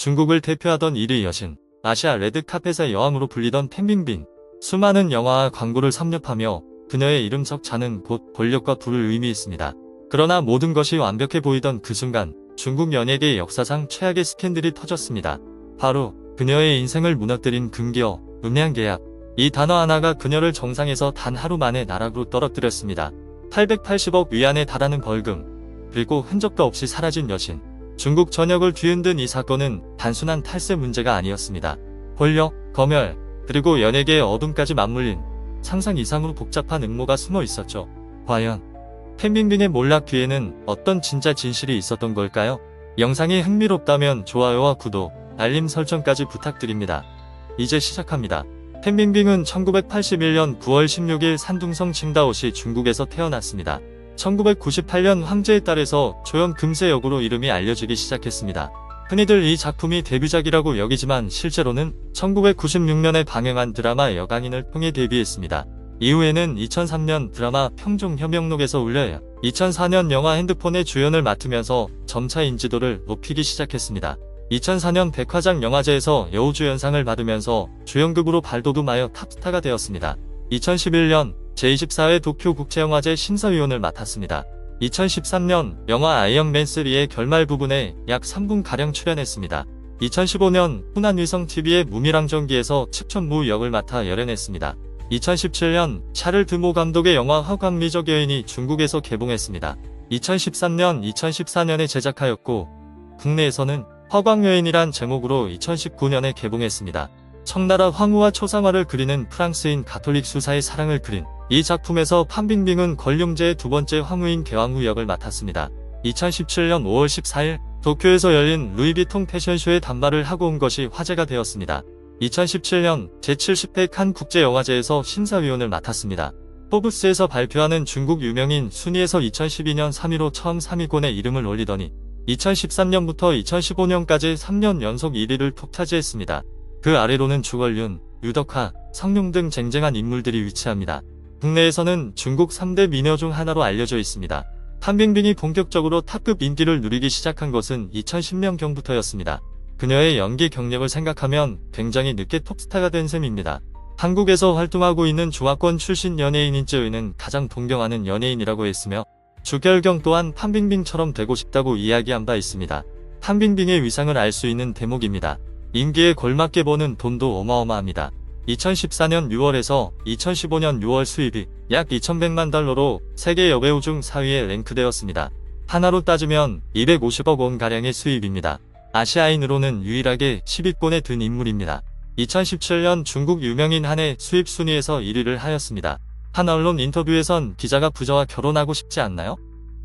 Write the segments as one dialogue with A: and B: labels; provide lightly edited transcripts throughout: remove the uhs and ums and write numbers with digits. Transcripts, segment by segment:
A: 중국을 대표하던 1위 여신, 아시아 레드카펫의 여왕으로 불리던 팬빙빙. 수많은 영화와 광고를 섭렵하며 그녀의 이름 석자는 곧 권력과 부를 의미했습니다. 그러나 모든 것이 완벽해 보이던 그 순간 중국 연예계 역사상 최악의 스캔들이 터졌습니다. 바로 그녀의 인생을 무너뜨린 금기어, 음양계약. 이 단어 하나가 그녀를 정상에서 단 하루 만에 나락으로 떨어뜨렸습니다. 880억 위안에 달하는 벌금, 그리고 흔적도 없이 사라진 여신. 중국 전역을 뒤흔든 이 사건은 단순한 탈세 문제가 아니었습니다. 권력, 검열, 그리고 연예계의 어둠까지 맞물린 상상 이상으로 복잡한 음모가 숨어 있었죠. 과연 팬빙빙의 몰락 뒤에는 어떤 진짜 진실이 있었던 걸까요? 영상이 흥미롭다면 좋아요와 구독, 알림 설정까지 부탁드립니다. 이제 시작합니다. 팬빙빙은 1981년 9월 16일 산둥성 칭다오시 중국에서 태어났습니다. 1998년 황제의 딸에서 조연 금세 역으로 이름이 알려지기 시작했습니다. 흔히들 이 작품이 데뷔작이라고 여기지만 실제로는 1996년에 방영한 드라마 여강인을 통해 데뷔했습니다. 이후에는 2003년 드라마 평종협명록에서 울려요. 2004년 영화 핸드폰의 주연을 맡으면서 점차 인지도를 높이기 시작했습니다. 2004년 백화장 영화제에서 여우주연상을 받으면서 주연급으로 발돋움하여 탑스타가 되었습니다. 2011년 제24회 도쿄국제영화제 심사위원을 맡았습니다. 2013년 영화 아이언맨 3의 결말 부분에 약 3분가량 출연했습니다. 2015년 후난위성TV의 무미랑전기에서 측천무 역을 맡아 열연했습니다. 2017년 샤를 드모 감독의 영화 화광미적 여인이 중국에서 개봉했습니다. 2013년, 2014년에 제작하였고 국내에서는 화광여인이란 제목으로 2019년에 개봉했습니다. 청나라 황후와 초상화를 그리는 프랑스인 가톨릭 수사의 사랑을 그린 이 작품에서 팬빙빙은 권룡제의 두 번째 황후인 개왕후 역을 맡았습니다. 2017년 5월 14일 도쿄에서 열린 루이비통 패션쇼에 단발을 하고 온 것이 화제가 되었습니다. 2017년 제70회 칸 국제영화제에서 심사위원을 맡았습니다. 포브스에서 발표하는 중국 유명인 순위에서 2012년 3위로 처음 3위권에 이름을 올리더니 2013년부터 2015년까지 3년 연속 1위를 톡 차지했습니다. 그 아래로는 주걸륜, 유덕화, 성룡 등 쟁쟁한 인물들이 위치합니다. 국내에서는 중국 3대 미녀 중 하나로 알려져 있습니다. 팬빙빙이 본격적으로 탑급 인기를 누리기 시작한 것은 2010년경부터였습니다. 그녀의 연기 경력을 생각하면 굉장히 늦게 톱스타가 된 셈입니다. 한국에서 활동하고 있는 중화권 출신 연예인인 쯔위는 가장 동경하는 연예인이라고 했으며 주결경 또한 팬빙빙처럼 되고 싶다고 이야기한 바 있습니다. 팬빙빙의 위상을 알 수 있는 대목입니다. 인기에 걸맞게 버는 돈도 어마어마합니다. 2014년 6월에서 2015년 6월 수입이 약 2100만 달러로 세계 여배우 중 4위에 랭크되었습니다. 하나로 따지면 250억 원가량의 수입입니다. 아시아인으로는 유일하게 10위권에 든 인물입니다. 2017년 중국 유명인 한 해 수입 순위에서 1위를 하였습니다. 한 언론 인터뷰에선 기자가 부자와 결혼하고 싶지 않나요?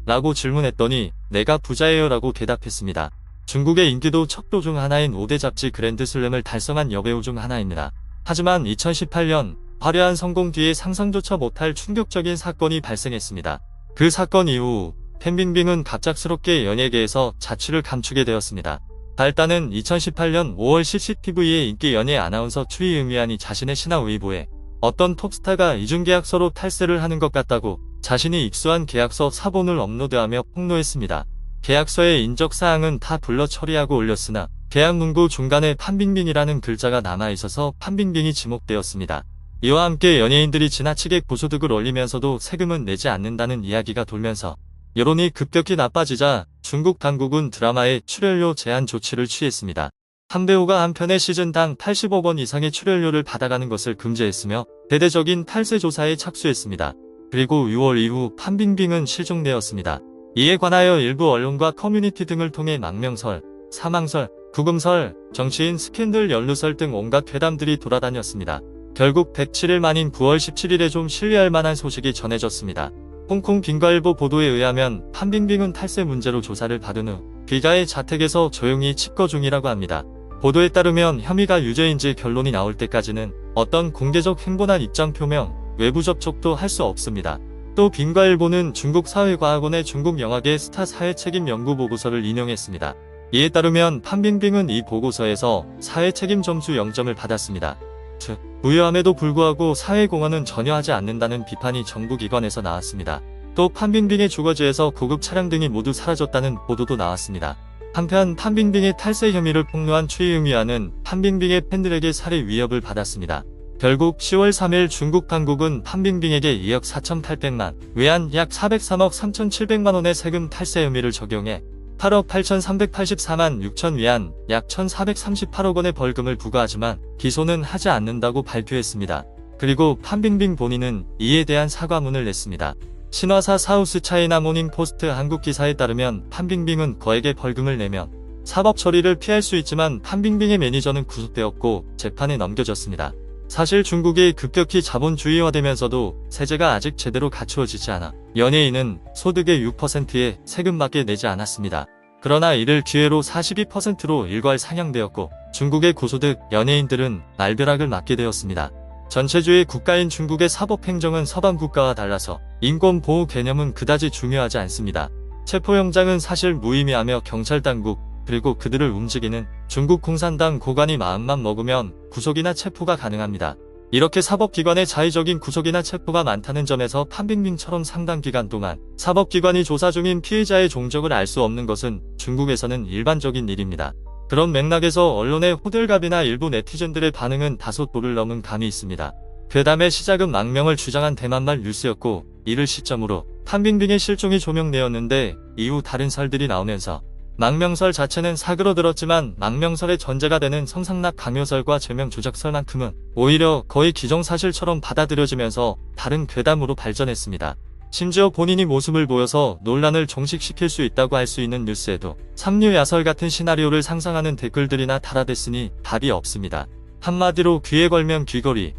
A: 라고 질문했더니 내가 부자예요 라고 대답했습니다. 중국의 인기도 척도 중 하나인 5대 잡지 그랜드슬램을 달성한 여배우 중 하나입니다. 하지만 2018년 화려한 성공 뒤에 상상조차 못할 충격적인 사건이 발생했습니다. 그 사건 이후 팬빙빙은 갑작스럽게 연예계에서 자취를 감추게 되었습니다. 발단은 2018년 5월 CCTV의 인기 연예 아나운서 추이응위안이 자신의 신화 웨이보에 어떤 톱스타가 이중계약서로 탈세를 하는 것 같다고 자신이 입수한 계약서 사본을 업로드하며 폭로했습니다. 계약서의 인적사항은 다 불러 처리하고 올렸으나 계약 문구 중간에 팬빙빙이라는 글자가 남아있어서 팬빙빙이 지목되었습니다. 이와 함께 연예인들이 지나치게 고소득을 올리면서도 세금은 내지 않는다는 이야기가 돌면서 여론이 급격히 나빠지자 중국 당국은 드라마의 출연료 제한 조치를 취했습니다. 한 배우가 한 편의 시즌당 80억 원 이상의 출연료를 받아가는 것을 금지했으며 대대적인 탈세 조사에 착수했습니다. 그리고 6월 이후 팬빙빙은 실종되었습니다. 이에 관하여 일부 언론과 커뮤니티 등을 통해 망명설, 사망설, 구금설, 정치인 스캔들 연루설 등 온갖 괴담들이 돌아다녔습니다. 결국 107일 만인 9월 17일에 좀 신뢰할 만한 소식이 전해졌습니다. 홍콩 빙과일보 보도에 의하면 팬빙빙은 탈세 문제로 조사를 받은 후 귀가의 자택에서 조용히 칩거 중이라고 합니다. 보도에 따르면 혐의가 유죄인지 결론이 나올 때까지는 어떤 공개적 행보나 입장 표명, 외부 접촉도 할 수 없습니다. 또 빙과일보는 중국 사회과학원의 중국 영화계 스타 사회책임 연구 보고서를 인용했습니다. 이에 따르면 팬빙빙은 이 보고서에서 사회책임 점수 0점을 받았습니다. 즉, 부유함에도 불구하고 사회공헌은 전혀 하지 않는다는 비판이 정부기관에서 나왔습니다. 또 팬빙빙의 주거지에서 고급 차량 등이 모두 사라졌다는 보도도 나왔습니다. 한편 판빙빙의 탈세 혐의를 폭로한 최유미아는 판빙빙의 팬들에게 살해 위협을 받았습니다. 결국 10월 3일 중국 당국은 판빙빙에게 2억 4,800만, 외환 약 403억 3,700만 원의 세금 탈세 혐의를 적용해 8억 8,384만 6천 위안, 약 1,438억 원의 벌금을 부과하지만 기소는 하지 않는다고 발표했습니다. 그리고 판빙빙 본인은 이에 대한 사과문을 냈습니다. 신화사 사우스 차이나 모닝 포스트 한국 기사에 따르면 판빙빙은 거액의 벌금을 내면 사법 처리를 피할 수 있지만 판빙빙의 매니저는 구속되었고 재판에 넘겨졌습니다. 사실 중국이 급격히 자본주의화되면서도 세제가 아직 제대로 갖추어지지 않아 연예인은 소득의 6%의 세금밖에 내지 않았습니다. 그러나 이를 기회로 42%로 일괄 상향되었고 중국의 고소득 연예인들은 날벼락을 맞게 되었습니다. 전체주의 국가인 중국의 사법행정은 서방 국가와 달라서 인권보호 개념은 그다지 중요하지 않습니다. 체포영장은 사실 무의미하며 경찰당국 그리고 그들을 움직이는 중국 공산당 고관이 마음만 먹으면 구속이나 체포가 가능합니다. 이렇게 사법기관의 자의적인 구속이나 체포가 많다는 점에서 판빙빙처럼 상당 기간 동안 사법기관이 조사 중인 피해자의 종적을 알 수 없는 것은 중국에서는 일반적인 일입니다. 그런 맥락에서 언론의 호들갑이나 일부 네티즌들의 반응은 다소 도를 넘은 감이 있습니다. 괴담의 시작은 망명을 주장한 대만말 뉴스였고 이를 시점으로 판빙빙의 실종이 조명되었는데 이후 다른 설들이 나오면서 망명설 자체는 사그러들었지만 망명설의 전제가 되는 성상납 강요설과 제명 조작설만큼은 오히려 거의 기정사실처럼 받아들여지면서 다른 괴담으로 발전했습니다. 심지어 본인이 모습을 보여서 논란을 종식시킬 수 있다고 할 수 있는 뉴스에도 삼류야설 같은 시나리오를 상상하는 댓글들이나 달아댔으니 답이 없습니다. 한마디로 귀에 걸면 귀걸이,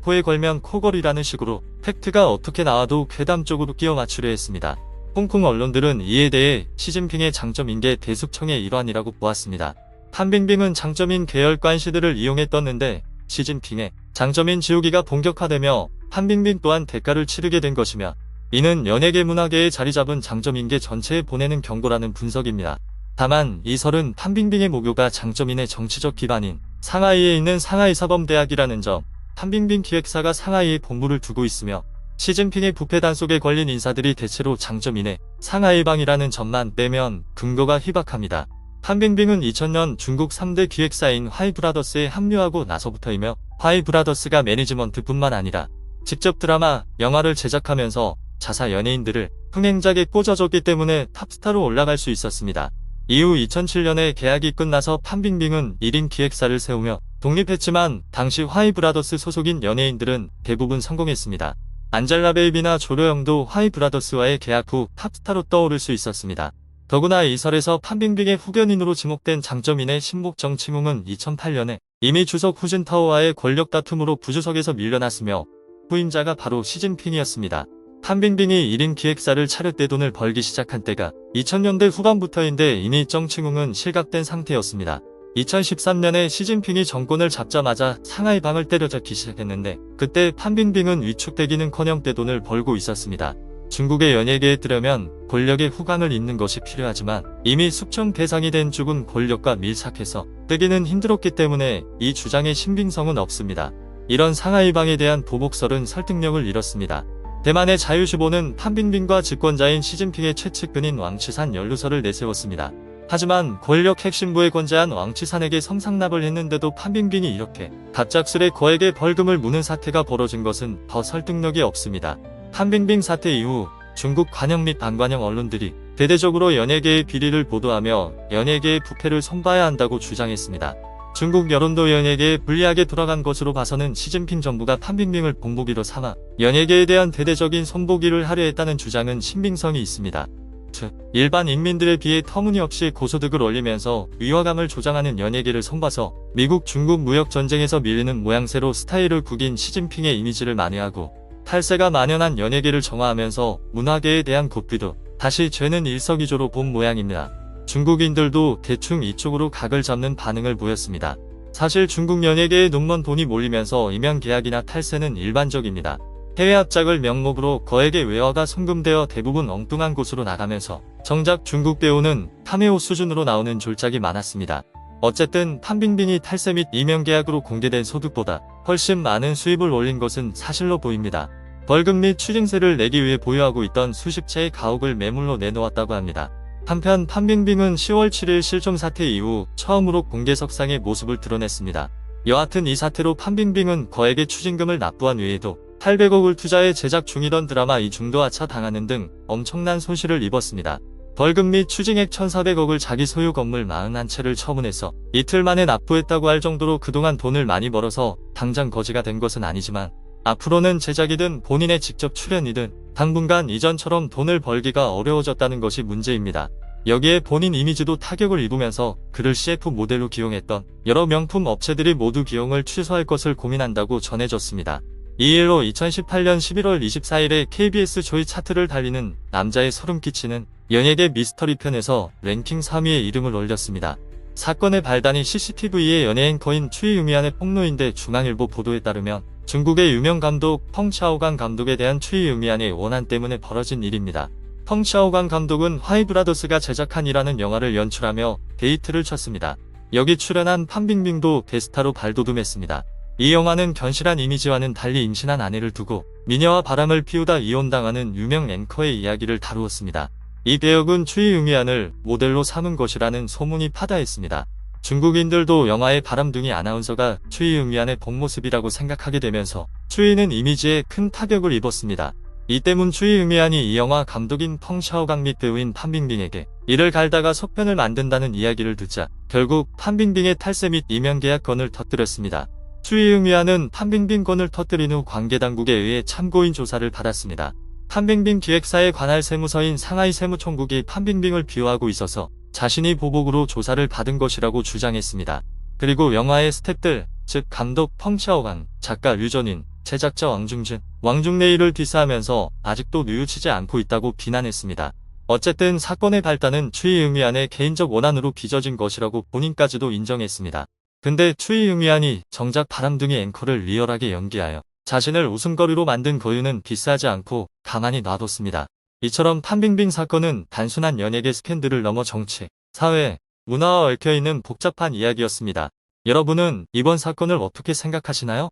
A: 코에 걸면 코걸이라는 식으로 팩트가 어떻게 나와도 괴담 쪽으로 끼워 맞추려 했습니다. 홍콩 언론들은 이에 대해 시진핑의 장점인계 대숙청의 일환이라고 보았습니다. 판빙빙은 장점인 계열관 시들을 이용해 떴는데 시진핑의 장점인 지우기가 본격화되며 판빙빙 또한 대가를 치르게 된 것이며 이는 연예계 문화계에 자리잡은 장점인계 전체에 보내는 경고라는 분석입니다. 다만 이 설은 판빙빙의 모교가 장점인의 정치적 기반인 상하이에 있는 상하이사범대학이라는 점, 판빙빙 기획사가 상하이에 본부를 두고 있으며 시진핑의 부패 단속에 걸린 인사들이 대체로 장점인의 상하이방이라는 점만 빼면 근거가 희박합니다. 판빙빙은 2000년 중국 3대 기획사인 화이브라더스에 합류하고 나서부터이며 화이브라더스가 매니지먼트뿐만 아니라 직접 드라마, 영화를 제작하면서 자사 연예인들을 흥행작에 꽂아줬기 때문에 탑스타로 올라갈 수 있었습니다. 이후 2007년에 계약이 끝나서 판빙빙은 1인 기획사를 세우며 독립했지만 당시 화이브라더스 소속인 연예인들은 대부분 성공했습니다. 안젤라 베이비나 조로영도 화이브라더스와의 계약 후 탑스타로 떠오를 수 있었습니다. 더구나 이 설에서 판빙빙의 후견인으로 지목된 장점인의 신복 정치웅은 2008년에 이미 주석 후진타오와의 권력 다툼으로 부주석에서 밀려났으며 후임자가 바로 시진핑이었습니다. 판빙빙이 1인 기획사를 차릴 때 돈을 벌기 시작한 때가 2000년대 후반부터인데 이미 정칭웅은 실각된 상태였습니다. 2013년에 시진핑이 정권을 잡자마자 상하이방을 때려잡기 시작했는데 그때 판빙빙은 위축되기는커녕 떼돈을 벌고 있었습니다. 중국의 연예계에 뜨려면 권력의 후광을 잇는 것이 필요하지만 이미 숙청 대상이 된 쪽은 권력과 밀착해서 뜨기는 힘들었기 때문에 이 주장의 신빙성은 없습니다. 이런 상하이방에 대한 보복설은 설득력을 잃었습니다. 대만의 자유시보는 판빙빙과 집권자인 시진핑의 최측근인 왕치산 연루설을 내세웠습니다. 하지만 권력 핵심부에 권재한 왕치산에게 성상납을 했는데도 판빙빙이 이렇게 갑작스레 거액의 벌금을 무는 사태가 벌어진 것은 더 설득력이 없습니다. 판빙빙 사태 이후 중국 관영 및 반관영 언론들이 대대적으로 연예계의 비리를 보도하며 연예계의 부패를 손봐야 한다고 주장했습니다. 중국 여론도 연예계에 불리하게 돌아간 것으로 봐서는 시진핑 정부가 판빙빙을 본보기로 삼아 연예계에 대한 대대적인 손보기를 하려 했다는 주장은 신빙성이 있습니다. 즉, 일반 인민들에 비해 터무니없이 고소득을 올리면서 위화감을 조장하는 연예계를 손봐서 미국 중국 무역전쟁에서 밀리는 모양새로 스타일을 구긴 시진핑의 이미지를 만회하고 탈세가 만연한 연예계를 정화하면서 문화계에 대한 고삐도 다시 죄는 일석이조로 본 모양입니다. 중국인들도 대충 이쪽으로 각을 잡는 반응을 보였습니다. 사실 중국 연예계에 눈먼 돈이 몰리면서 임연 계약이나 탈세는 일반적입니다. 해외 합작을 명목으로 거액의 외화가 송금되어 대부분 엉뚱한 곳으로 나가면서 정작 중국 배우는 카메오 수준으로 나오는 졸작이 많았습니다. 어쨌든 판빙빙이 탈세 및 임연 계약으로 공개된 소득보다 훨씬 많은 수입을 올린 것은 사실로 보입니다. 벌금 및 추징세를 내기 위해 보유하고 있던 수십 채의 가옥을 매물로 내놓았다고 합니다. 한편 판빙빙은 10월 7일 실종 사태 이후 처음으로 공개석상의 모습을 드러냈습니다. 여하튼 이 사태로 판빙빙은 거액의 추징금을 납부한 외에도 800억을 투자해 제작 중이던 드라마 이중도 하차 당하는 등 엄청난 손실을 입었습니다. 벌금 및 추징액 1,400억을 자기 소유 건물 41채를 처분해서 이틀 만에 납부했다고 할 정도로 그동안 돈을 많이 벌어서 당장 거지가 된 것은 아니지만 앞으로는 제작이든 본인의 직접 출연이든 당분간 이전처럼 돈을 벌기가 어려워졌다는 것이 문제입니다. 여기에 본인 이미지도 타격을 입으면서 그를 CF 모델로 기용했던 여러 명품 업체들이 모두 기용을 취소할 것을 고민한다고 전해졌습니다. 이 일로 2018년 11월 24일에 KBS 조이 차트를 달리는 남자의 소름 끼치는 연예계 미스터리 편에서 랭킹 3위에 이름을 올렸습니다. 사건의 발단이 CCTV의 연예 앵커인 추이유미안의 폭로인데 중앙일보 보도에 따르면 중국의 유명 감독 펑샤오강 감독에 대한 추이유미안의 원한 때문에 벌어진 일입니다. 펑샤오강 감독은 화이브라더스가 제작한이라는 영화를 연출하며 데이트를 쳤습니다. 여기 출연한 판빙빙도 게스타로 발돋움했습니다. 이 영화는 견실한 이미지와는 달리 임신한 아내를 두고 미녀와 바람을 피우다 이혼당하는 유명 앵커의 이야기를 다루었습니다. 이 배역은 추이유미안을 모델로 삼은 것이라는 소문이 파다했습니다. 중국인들도 영화의 바람둥이 아나운서가 추이유미안의 본 모습이라고 생각하게 되면서 추이는 이미지에 큰 타격을 입었습니다. 이 때문 추이유미안이 이 영화 감독인 펑샤오강 및 배우인 판빙빙에게 이를 갈다가 속편을 만든다는 이야기를 듣자 결국 판빙빙의 탈세 및 이면 계약건을 터뜨렸습니다. 추이유미안은 판빙빙 건을 터뜨린 후 관계당국에 의해 참고인 조사를 받았습니다. 판빙빙 기획사의 관할 세무서인 상하이 세무총국이 판빙빙을 비호하고 있어서 자신이 보복으로 조사를 받은 것이라고 주장했습니다. 그리고 영화의 스태프들, 즉 감독 펑샤오강, 작가 류전인, 제작자 왕중진, 왕중내일을 디스하면서 아직도 뉘우치지 않고 있다고 비난했습니다. 어쨌든 사건의 발단은 추이유미안의 개인적 원한으로 빚어진 것이라고 본인까지도 인정했습니다. 근데 추이유미안이 정작 바람둥이 앵커를 리얼하게 연기하여 자신을 웃음거리로 만든 거유는 비싸지 않고 가만히 놔뒀습니다. 이처럼 판빙빙 사건은 단순한 연예계 스캔들을 넘어 정치, 사회, 문화와 얽혀있는 복잡한 이야기였습니다. 여러분은 이번 사건을 어떻게 생각하시나요?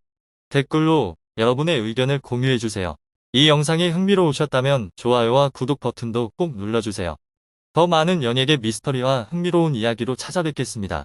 A: 댓글로 여러분의 의견을 공유해주세요. 이 영상이 흥미로우셨다면 좋아요와 구독 버튼도 꼭 눌러주세요. 더 많은 연예계 미스터리와 흥미로운 이야기로 찾아뵙겠습니다.